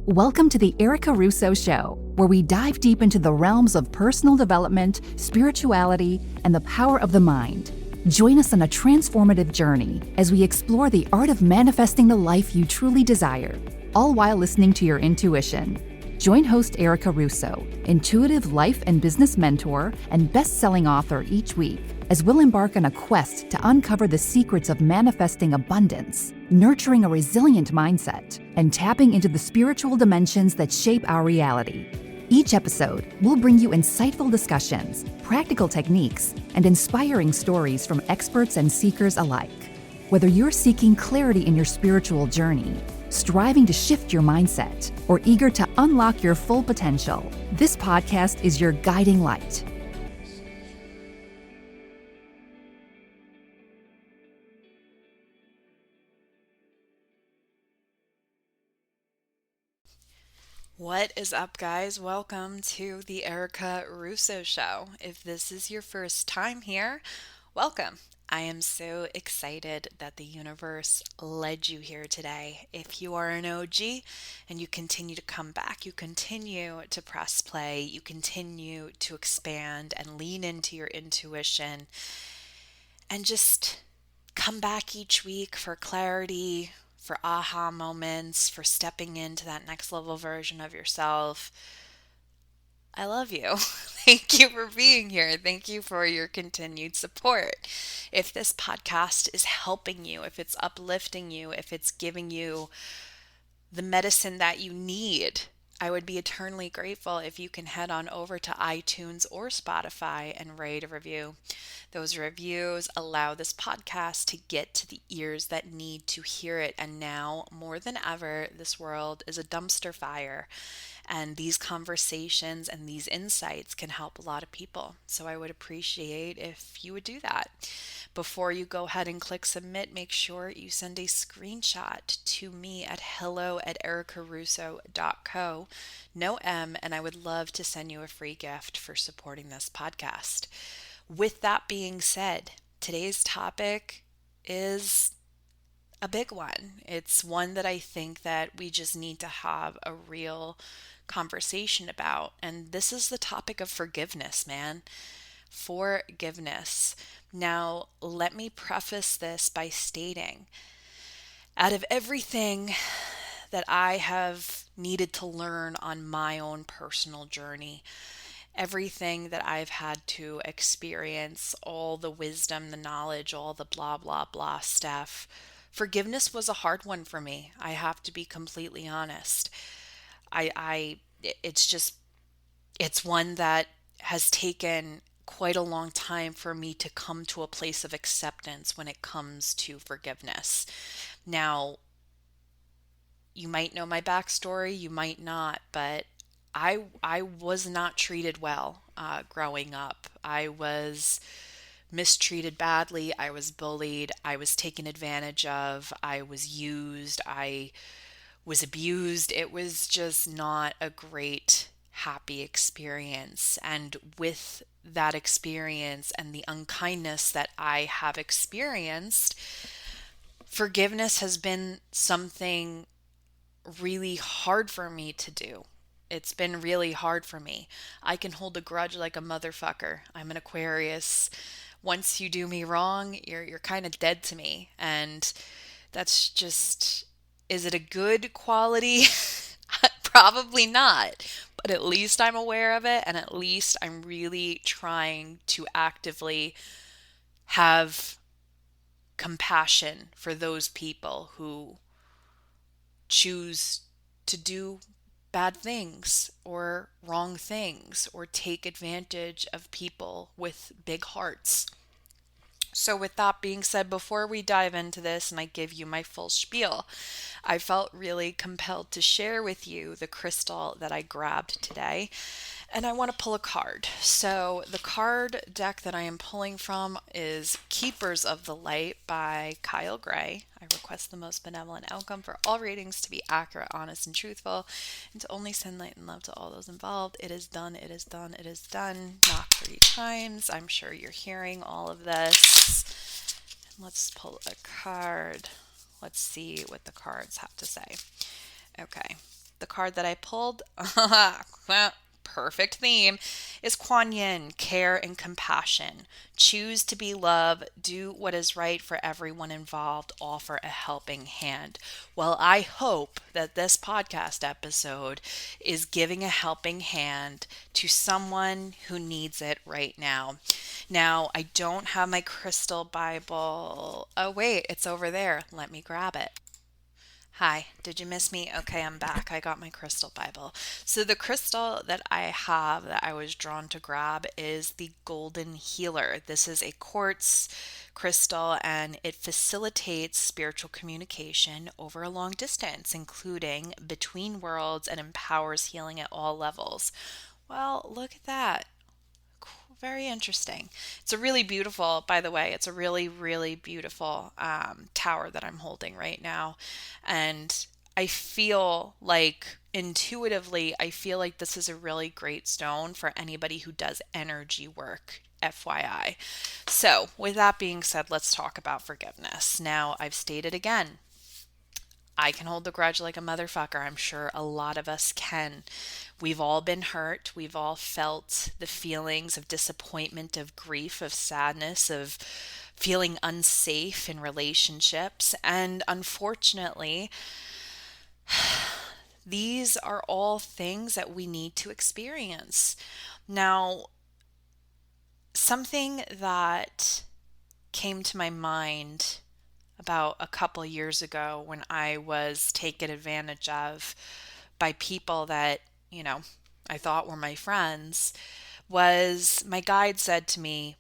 Welcome to the Erica Russo Show, where we dive deep into the realms of personal development, spirituality, and the power of the mind. Join us on a transformative journey as we explore the art of manifesting the life you truly desire, all while listening to your intuition. Join host Erica Russo, intuitive life and business mentor and best-selling author each week, as we'll embark on a quest to uncover the secrets of manifesting abundance, nurturing a resilient mindset, and tapping into the spiritual dimensions that shape our reality. Each episode will bring you insightful discussions, practical techniques, and inspiring stories from experts and seekers alike. Whether you're seeking clarity in your spiritual journey, striving to shift your mindset, or eager to unlock your full potential, this podcast is your guiding light. What is up, guys? Welcome to the Erica Russo Show. If this is your first time here, welcome. I am so excited that the universe led you here today. If you are an OG and you continue to come back, you continue to press play, you continue to expand and lean into your intuition, and just come back each week for clarity, for aha moments, for stepping into that next level version of yourself. I love you. Thank you for being here. Thank you for your continued support. If this podcast is helping you, if it's uplifting you, if it's giving you the medicine that you need, I would be eternally grateful if you can head on over to iTunes or Spotify and rate a review. Those reviews allow this podcast to get to the ears that need to hear it. And now, more than ever, this world is a dumpster fire. And these conversations and these insights can help a lot of people. So I would appreciate if you would do that. Before you go ahead and click submit, make sure you send a screenshot to me at hello@ericarusso.co, no M, and I would love to send you a free gift for supporting this podcast. With that being said, today's topic is a big one. It's one that I think that we just need to have a real conversation about. And this is the topic of forgiveness, man. Forgiveness. Now, let me preface this by stating, out of everything that I have needed to learn on my own personal journey, everything that I've had to experience, all the wisdom, the knowledge, all the blah, blah, blah stuff, forgiveness was a hard one for me. I have to be completely honest. It's one that has taken quite a long time for me to come to a place of acceptance when it comes to forgiveness. Now, you might know my backstory, you might not, but I was not treated well growing up. I was mistreated badly. I was bullied. I was taken advantage of. I was used. I was abused. It was just not a great, happy experience. And with that experience and the unkindness that I have experienced, forgiveness has been something really hard for me to do. It's been really hard for me. I can hold a grudge like a motherfucker. I'm an Aquarius. Once you do me wrong, you're kind of dead to me. And that's just, is it a good quality? Probably not. But at least I'm aware of it, and at least I'm really trying to actively have compassion for those people who choose to do bad things or wrong things or take advantage of people with big hearts. So, with that being said, before we dive into this and I give you my full spiel, I felt really compelled to share with you the crystal that I grabbed today. And I want to pull a card. So, the card deck that I am pulling from is Keepers of the Light by Kyle Gray. I request the most benevolent outcome for all readings to be accurate, honest, and truthful, and to only send light and love to all those involved. It is done, it is done, it is done. Knock 3 times. I'm sure you're hearing all of this. Let's pull a card. Let's see what the cards have to say. Okay. the card that I pulled, perfect theme, is Kuan Yin, care and compassion. Choose to be love, do what is right for everyone involved, offer a helping hand. Well, I hope that this podcast episode is giving a helping hand to someone who needs it right now. Now, I don't have my crystal Bible. Oh, wait, it's over there. Let me grab it. Hi, did you miss me? Okay, I'm back. I got my crystal Bible. So, the crystal that I have that I was drawn to grab is the Golden Healer. This is a quartz crystal and it facilitates spiritual communication over a long distance, including between worlds, and empowers healing at all levels. Well, look at that. Very interesting. It's a really beautiful, by the way, it's a really, really beautiful tower that I'm holding right now. And I feel like intuitively, I feel like this is a really great stone for anybody who does energy work. FYI. So, with that being said, let's talk about forgiveness. Now, I've stated again, I can hold the grudge like a motherfucker. I'm sure a lot of us can. We've all been hurt. We've all felt the feelings of disappointment, of grief, of sadness, of feeling unsafe in relationships. And unfortunately, these are all things that we need to experience. Now, something that came to my mind about a couple years ago when I was taken advantage of by people that, I thought were my friends, was my guide said to me,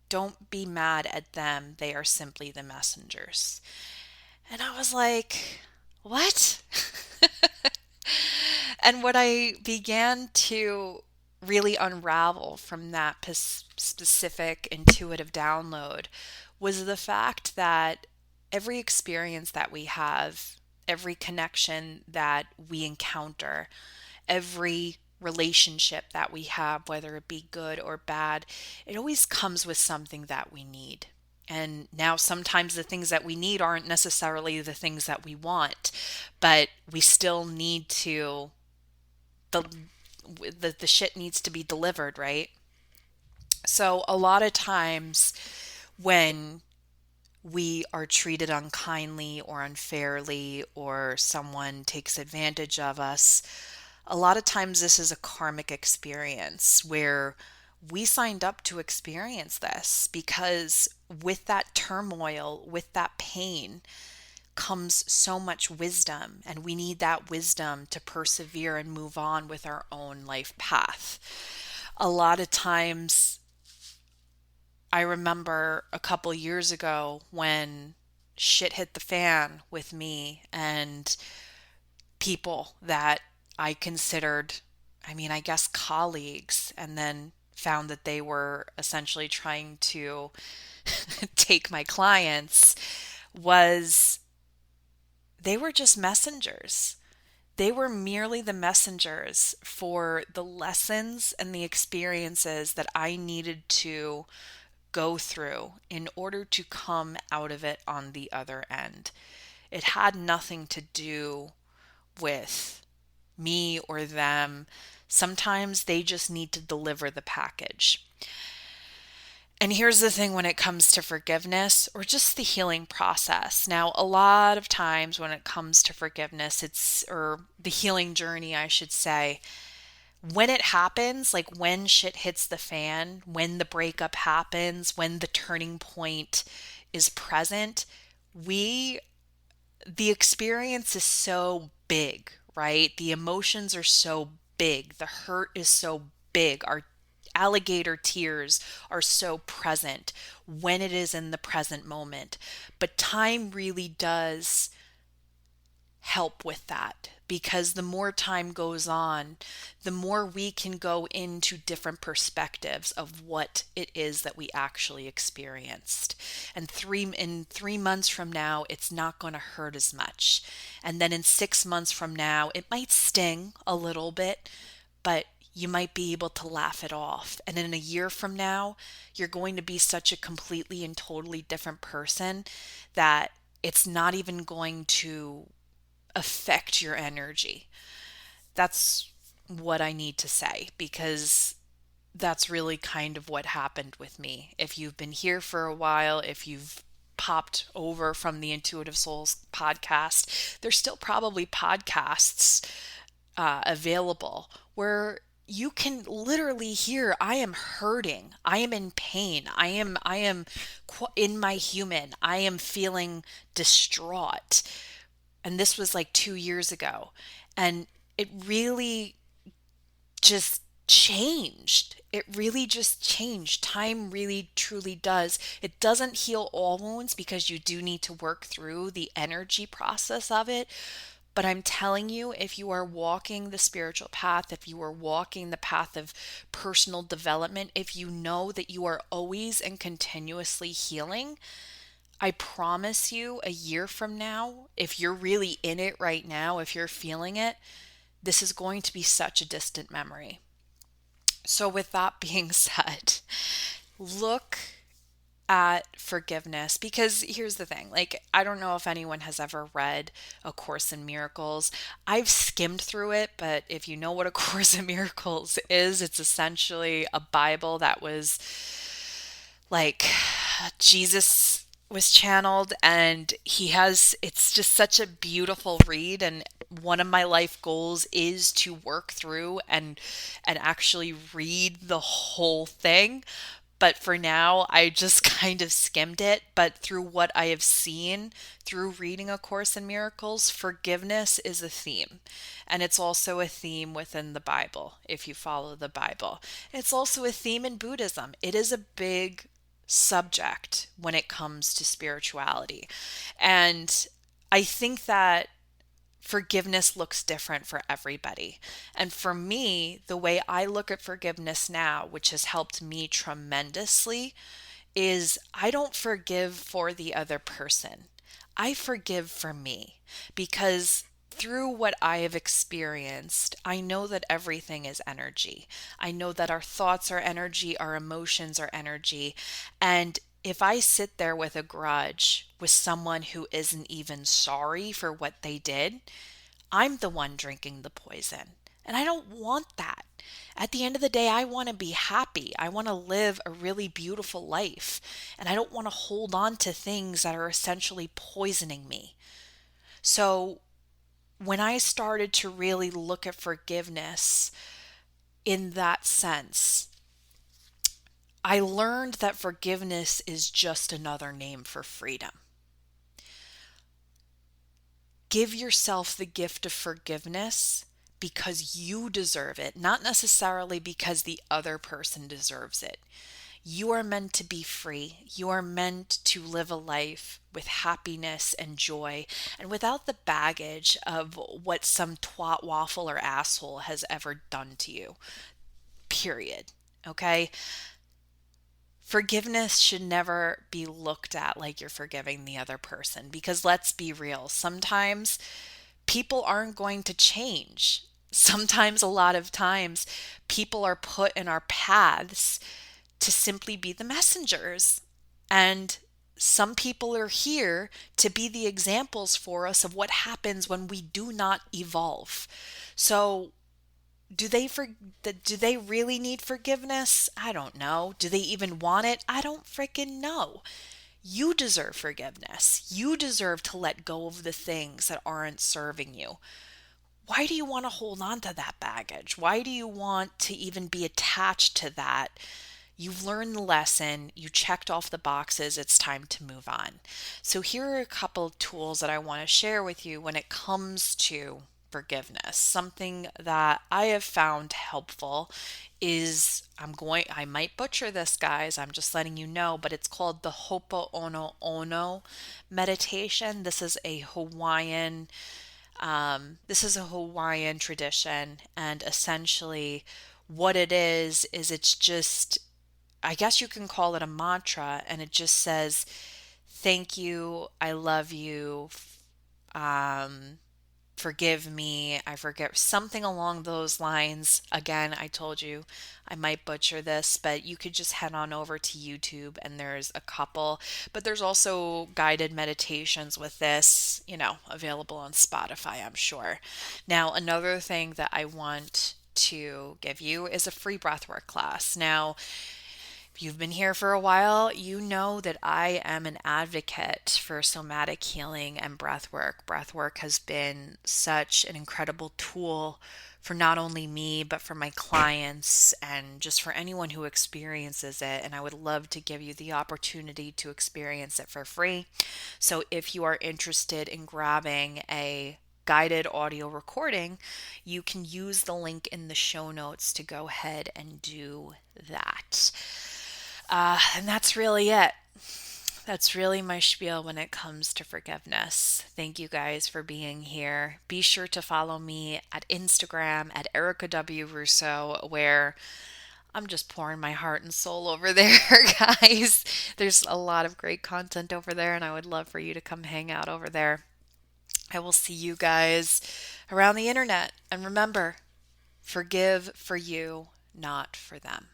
"Don't be mad at them. They are simply the messengers." And I was like, what? And what I began to really unravel from that specific intuitive download was the fact that every experience that we have, every connection that we encounter, every relationship that we have, whether it be good or bad, it always comes with something that we need. And now sometimes the things that we need aren't necessarily the things that we want, but we still need to, the the shit needs to be delivered, right? So a lot of times when we are treated unkindly or unfairly, or someone takes advantage of us, a lot of times this is a karmic experience where we signed up to experience this, because with that turmoil, with that pain, comes so much wisdom, and we need that wisdom to persevere and move on with our own life path. A lot of times, I remember a couple years ago when shit hit the fan with me and people that I considered, I guess, colleagues, and then found that they were essentially trying to take my clients, was they were just messengers. They were merely the messengers for the lessons and the experiences that I needed to go through in order to come out of it on the other end. It had nothing to do with me or them. Sometimes they just need to deliver the package. And here's the thing when it comes to forgiveness or just the healing process. Now, a lot of times when it comes to forgiveness, or the healing journey, I should say, when it happens, like when shit hits the fan, when the breakup happens, when the turning point is present, the experience is so big, right? The emotions are so big. The hurt is so big. Our alligator tears are so present when it is in the present moment. But time really does help with that, because the more time goes on, the more we can go into different perspectives of what it is that we actually experienced. And in 3 months from now, it's not going to hurt as much. And then in 6 months from now, it might sting a little bit, but you might be able to laugh it off. And in a year from now, you're going to be such a completely and totally different person that it's not even going to affect your energy. That's what I need to say, because that's really kind of what happened with me. If you've been here for a while, if you've popped over from the Intuitive Souls podcast, there's still probably podcasts available where you can literally hear, I am hurting, I am in pain, I am in my human, I am feeling distraught. And this was like 2 years ago. And it really just changed. It really just changed. Time really truly does. It doesn't heal all wounds, because you do need to work through the energy process of it. But I'm telling you, if you are walking the spiritual path, if you are walking the path of personal development, if you know that you are always and continuously healing, I promise you, a year from now, if you're really in it right now, if you're feeling it, this is going to be such a distant memory. So with that being said, look at forgiveness, because here's the thing. Like, I don't know if anyone has ever read A Course in Miracles. I've skimmed through it, but if you know what A Course in Miracles is, it's essentially a Bible that was like Jesus was channeled, and it's just such a beautiful read. And one of my life goals is to work through and actually read the whole thing. But for now, I just kind of skimmed it. But through what I have seen through reading A Course in Miracles, forgiveness is a theme. And it's also a theme within the Bible, if you follow the Bible. It's also a theme in Buddhism. It is a big subject when it comes to spirituality. And I think that forgiveness looks different for everybody. And for me, the way I look at forgiveness now, which has helped me tremendously, is I don't forgive for the other person. I forgive for me, because through what I have experienced, I know that everything is energy. I know that our thoughts are energy, our emotions are energy. And if I sit there with a grudge with someone who isn't even sorry for what they did, I'm the one drinking the poison. And I don't want that. At the end of the day, I want to be happy. I want to live a really beautiful life. And I don't want to hold on to things that are essentially poisoning me. So when I started to really look at forgiveness in that sense, I learned that forgiveness is just another name for freedom. Give yourself the gift of forgiveness because you deserve it, not necessarily because the other person deserves it. You are meant to be free. You are meant to live a life with happiness and joy, and without the baggage of what some twat, waffle, or asshole has ever done to you. Period. Okay? Forgiveness should never be looked at like you're forgiving the other person, because let's be real, sometimes people aren't going to change. Sometimes, a lot of times, people are put in our paths to simply be the messengers. And some people are here to be the examples for us of what happens when we do not evolve. So do they really need forgiveness? I don't know. Do they even want it? I don't freaking know. You deserve forgiveness. You deserve to let go of the things that aren't serving you. Why do you want to hold on to that baggage? Why do you want to even be attached to that? You've learned the lesson, you checked off the boxes, it's time to move on. So here are a couple of tools that I want to share with you when it comes to forgiveness. Something that I have found helpful is, I might butcher this, guys, I'm just letting you know, but it's called the Ho'oponopono meditation. This is a Hawaiian tradition, and essentially what it is it's just, I guess you can call it a mantra, and it just says, thank you, I love you, forgive me, I forget something along those lines. Again, I told you I might butcher this, but you could just head on over to YouTube and there's a couple. But there's also guided meditations with this, available on Spotify, I'm sure. Now, another thing that I want to give you is a free breathwork class. Now, if you've been here for a while, you know that I am an advocate for somatic healing and breath work. Breath work has been such an incredible tool for not only me, but for my clients and just for anyone who experiences it. And I would love to give you the opportunity to experience it for free. So if you are interested in grabbing a guided audio recording, you can use the link in the show notes to go ahead and do that. And that's really it. That's really my spiel when it comes to forgiveness. Thank you guys for being here. Be sure to follow me at Instagram at Erica W. Russo, where I'm just pouring my heart and soul over there, guys. There's a lot of great content over there, and I would love for you to come hang out over there. I will see you guys around the internet. And remember, forgive for you, not for them.